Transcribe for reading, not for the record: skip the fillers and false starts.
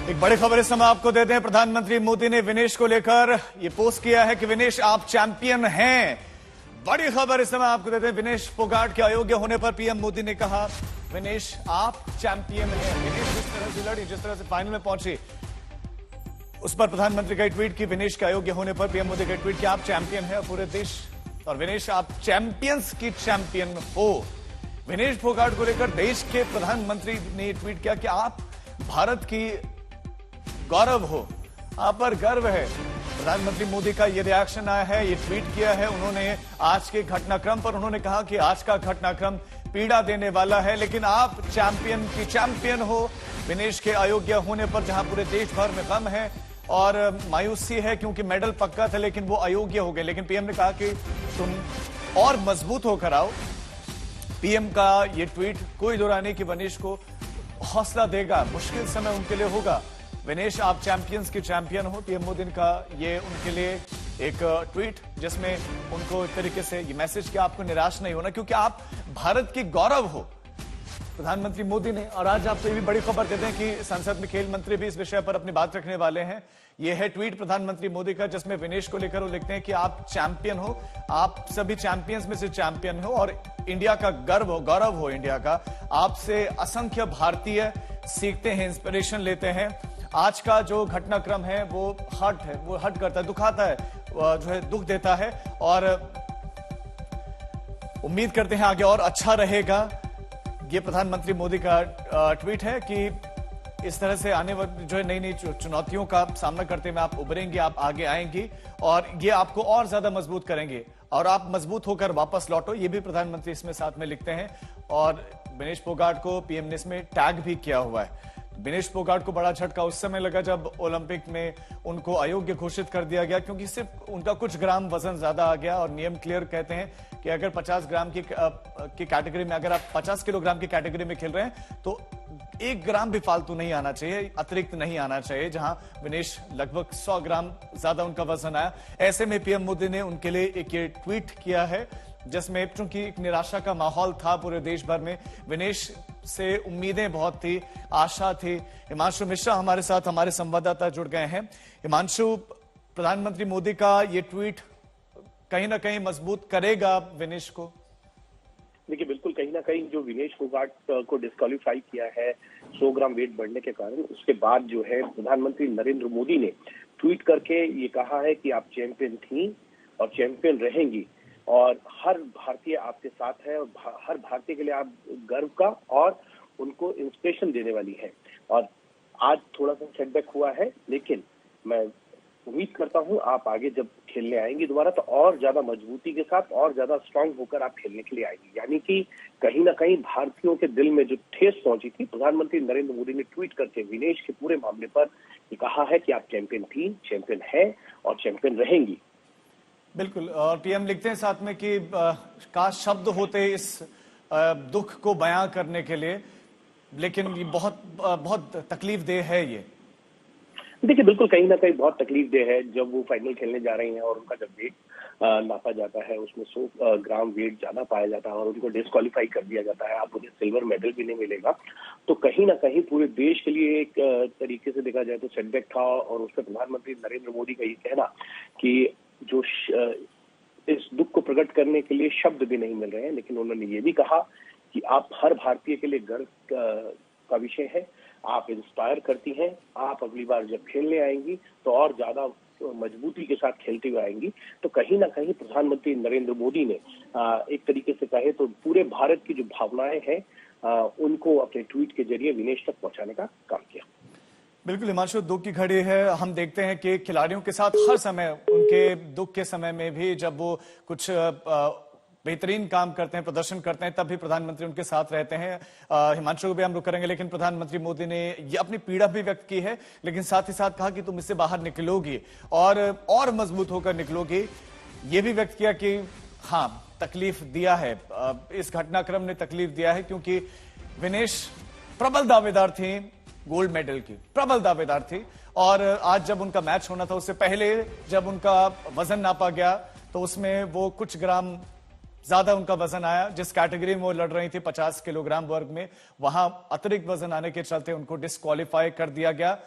एक बड़ी खबर इस समय आपको देते हैं। प्रधानमंत्री मोदी ने विनेश को लेकर ये पोस्ट किया है कि विनेश आप चैंपियन हैं। बड़ी खबर इस समय आपको देते हैं। विनेश फोगाट के अयोग्य होने पर पीएम मोदी ने कहा विनेश आप चैंपियन हैं। विनेश जिस तरह से लड़ी, जिस तरह से फाइनल में पहुंची, उस पर प्रधानमंत्री का ट्वीट की विनेश के अयोग्य होने पर पीएम मोदी का ट्वीट कि आप चैंपियन हैं पूरे देश, और विनेश आप चैंपियंस की चैंपियन हो। विनेश फोगाट को लेकर देश के प्रधानमंत्री ने ट्वीट किया कि आप भारत की गौरव हो, आप पर गर्व है। प्रधानमंत्री मोदी का यह रिएक्शन आया है, ये ट्वीट किया है उन्होंने आज के घटनाक्रम पर। उन्होंने कहा कि आज का घटनाक्रम पीड़ा देने वाला है, लेकिन आप चैंपियन की चैंपियन हो। विनेश के अयोग्य होने पर जहां पूरे देश भर में गम है और मायूसी है क्योंकि मेडल पक्का था, लेकिन वो अयोग्य हो गए। लेकिन पीएम ने कहा कि तुम और मजबूत होकर आओ। पीएम का ये ट्वीट कोई दोहराने की विनेश को हौसला देगा, मुश्किल समय उनके लिए होगा। विनेश आप चैंपियंस के चैंपियन हो। पीएम मोदी का ये उनके लिए एक ट्वीट जिसमें उनको एक तरीके से ये मैसेज कि आपको निराश नहीं होना क्योंकि आप भारत की गौरव हो, प्रधानमंत्री मोदी ने। और आज आपको ये भी बड़ी खबर देते हैं कि संसद में खेल मंत्री भी इस विषय पर अपनी बात रखने वाले हैं। यह है ट्वीट प्रधानमंत्री मोदी का जिसमें विनेश को लेकर वो लिखते हैं कि आप चैंपियन हो, आप सभी चैंपियंस में से चैंपियन हो और इंडिया का गर्व हो, गौरव हो इंडिया का। आपसे असंख्य भारतीय सीखते हैं, इंस्पिरेशन लेते हैं। आज का जो घटनाक्रम है वो हर्ट करता है, दुखाता है, जो है दुख देता है, और उम्मीद करते हैं आगे और अच्छा रहेगा। ये प्रधानमंत्री मोदी का ट्वीट है कि इस तरह से आने वाली जो है नई नई चुनौतियों का सामना करते हुए आप उभरेंगे, आप आगे आएंगी और ये आपको और ज्यादा मजबूत करेंगे और आप मजबूत होकर वापस लौटो। ये भी प्रधानमंत्री इसमें साथ में लिखते हैं। और विनेश फोगाट को पीएम ने इसमें टैग भी किया हुआ है। विनेश फोगाट को बड़ा झटका उस समय लगा जब ओलंपिक में उनको अयोग्य घोषित कर दिया गया क्योंकि सिर्फ उनका कुछ ग्राम वजन ज्यादा आ गया। और नियम क्लियर कहते हैं कि अगर 50 ग्राम की कैटेगरी में, अगर आप 50 किलोग्राम की कैटेगरी में खेल रहे हैं तो 1 ग्राम भी फालतू नहीं आना चाहिए, अतिरिक्त नहीं आना चाहिए। जहां विनेश लगभग 100 ग्राम ज्यादा उनका वजन आया। ऐसे में पीएम मोदी ने उनके लिए एक ये ट्वीट किया है जिसमें चूंकि एक निराशा का माहौल था पूरे देश भर में, विनेश से उम्मीदें बहुत थी, आशा थी। हिमांशु मिश्रा हमारे साथ, हमारे संवाददाता जुड़ गए हैं। हिमांशु, प्रधानमंत्री मोदी का ये ट्वीट कहीं ना कहीं मजबूत करेगा विनेश को? देखिए, बिल्कुल कहीं ना कहीं जो विनेश फोगाट को डिस्क्वालीफाई किया है 100 ग्राम वेट बढ़ने के कारण, उसके बाद जो है प्रधानमंत्री नरेंद्र मोदी ने ट्वीट करके ये कहा है कि आप चैंपियन थी और चैंपियन रहेंगी और हर भारतीय आपके साथ है और हर भारतीय के लिए आप गर्व का और उनको इंस्पिरेशन देने वाली है। और आज थोड़ा सा सेटबैक हुआ है, लेकिन मैं उम्मीद करता हूं आप आगे जब खेलने आएंगी दोबारा तो और ज्यादा मजबूती के साथ और ज्यादा स्ट्रांग होकर आप खेलने के लिए आएंगी। यानी कि कहीं ना कहीं भारतीयों के दिल में जो ठेस पहुंची थी, प्रधानमंत्री नरेंद्र मोदी ने ट्वीट करके विनेश के पूरे मामले पर ये कहा है कि आप चैंपियन थी, चैंपियन है और चैंपियन रहेंगी। बिल्कुल। और पीएम लिखते हैं साथ में कि काश शब्द होते इस दुख को बयां करने के लिए, लेकिन ये बहुत तकलीफ देह है ये। देखिए, बिल्कुल कहीं ना कहीं बहुत तकलीफ देह है जब वो फाइनल खेलने जा रही हैं और उनका जब वेट नापा जाता है उसमें 100 ग्राम वेट ज्यादा पाया जाता है और उनको डिस्क्वालीफाई कर दिया जाता है, आप उन्हें सिल्वर मेडल भी नहीं मिलेगा। तो कहीं ना कहीं पूरे देश के लिए एक तरीके से देखा जाए तो सेटबैक था। और उसमें प्रधानमंत्री नरेंद्र मोदी का ये कहना कि जो इस दुख को प्रकट करने के लिए शब्द भी नहीं मिल रहे हैं, लेकिन उन्होंने ये भी कहा कि आप हर भारतीय के लिए गर्व का विषय है, आप इंस्पायर करती हैं, आप अगली बार जब खेलने आएंगी तो और ज्यादा मजबूती के साथ खेलते हुए आएंगी। तो कहीं ना कहीं प्रधानमंत्री नरेंद्र मोदी ने एक तरीके से कहे तो पूरे भारत की जो भावनाएं हैं उनको अपने ट्वीट के जरिए विनेश तक पहुंचाने का काम किया। बिल्कुल हिमांशु, दुख की घड़ी है। हम देखते हैं कि खिलाड़ियों के साथ हर समय, उनके दुख के समय में भी जब वो कुछ बेहतरीन काम करते हैं, प्रदर्शन करते हैं, तब भी प्रधानमंत्री उनके साथ रहते हैं। हिमांशु को भी हम रुक करेंगे, लेकिन प्रधानमंत्री मोदी ने ये अपनी पीड़ा भी व्यक्त की है, लेकिन साथ ही साथ कहा कि तुम इससे बाहर निकलोगी और मजबूत होकर निकलोगी। ये भी व्यक्त किया कि हाँ, तकलीफ दिया है, इस घटनाक्रम ने तकलीफ दिया है क्योंकि विनेश प्रबल दावेदार थी गोल्ड मेडल की, प्रबल दावेदार थी। और आज जब उनका मैच होना था उससे पहले जब उनका वजन नापा गया तो उसमें वो कुछ ग्राम ज्यादा उनका वजन आया। जिस कैटेगरी में वो लड़ रही थी 50 किलोग्राम वर्ग में, वहां अतिरिक्त वजन आने के चलते उनको डिस्क्वालीफाई कर दिया गया।